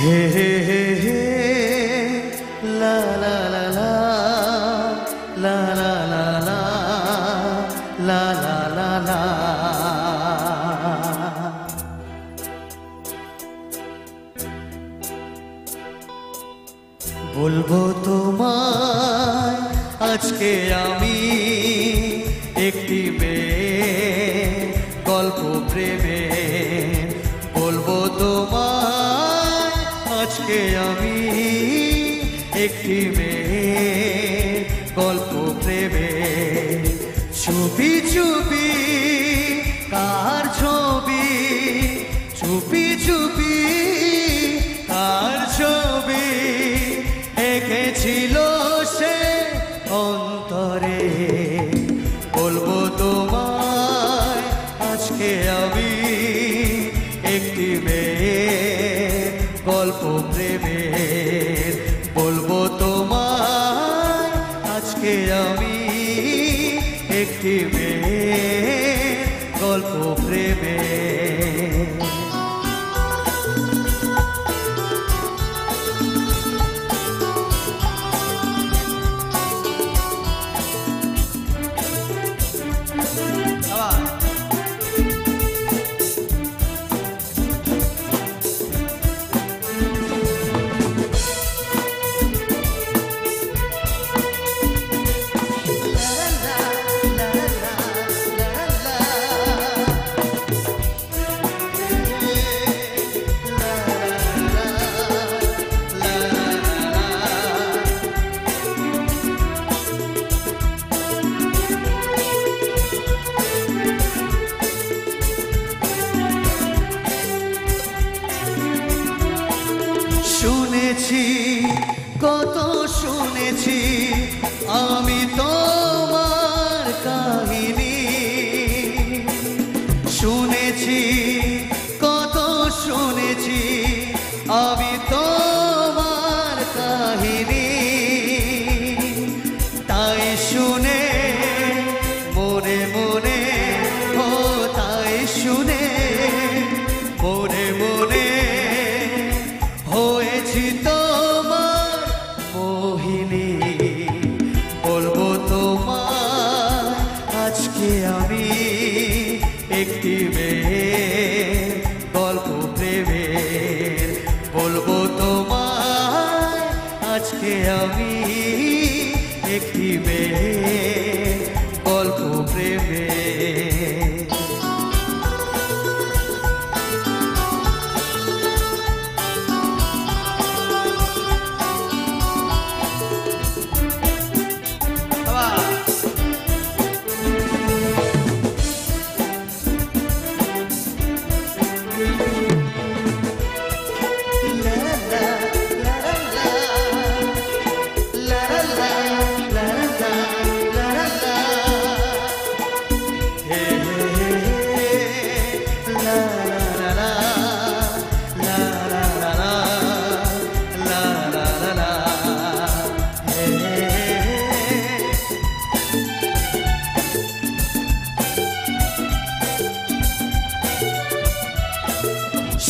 হে হে হে হে লা লা লা লা লা লা লা লা লা লা লা লা। বলবো তোমায় আজকে আমি একটি মেয়ের গল্প প্রেমে। বলবো তোমায় আজকে আমি একটি মেয়ের গল্প প্রেমে। চুপি চুপি কার ছবি, চুপি চুপি কার ছবি এঁকেছিল সে অন্তরে। বলবো তোমায় আজকে আমি একটি মেয়ের গল্প প্রেমের। বলবো তোমায় আজকে আমি একটি মেয়ের গল্প প্রেমের। শুনেছি কত শুনেছি আমি তোমার কাহিনী, শুনেছি কত শুনেছি আমি তোমার কাহিনী। তাই শুনে মনে মনে, ও তাই শুনে মনে মনে হয়েছি তোমার মোহিনী। বলবো তোমার আজকে আমি একটি মেয়ের গল্প প্রেমের। বলবো তোমার আজকে আমি একটি মেয়ের গল্প প্রেমের।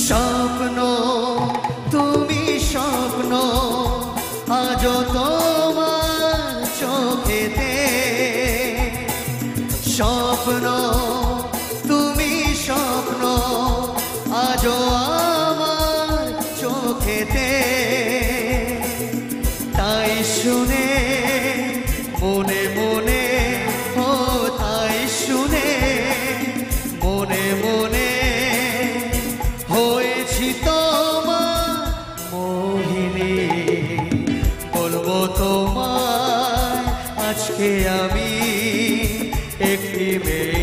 স্বপ্ন তুমি স্বপ্ন আজও তোমার চোখেতে। স্বপ্ন তুমি স্বপ্ন আজও আমার চোখেতে। তাই শুনে মনে মনে, ও তাই শুনে মনে মনে হয়েছি তোমার মোহিনী। বলবো তোমায় আজকে আমি একটি মেয়ে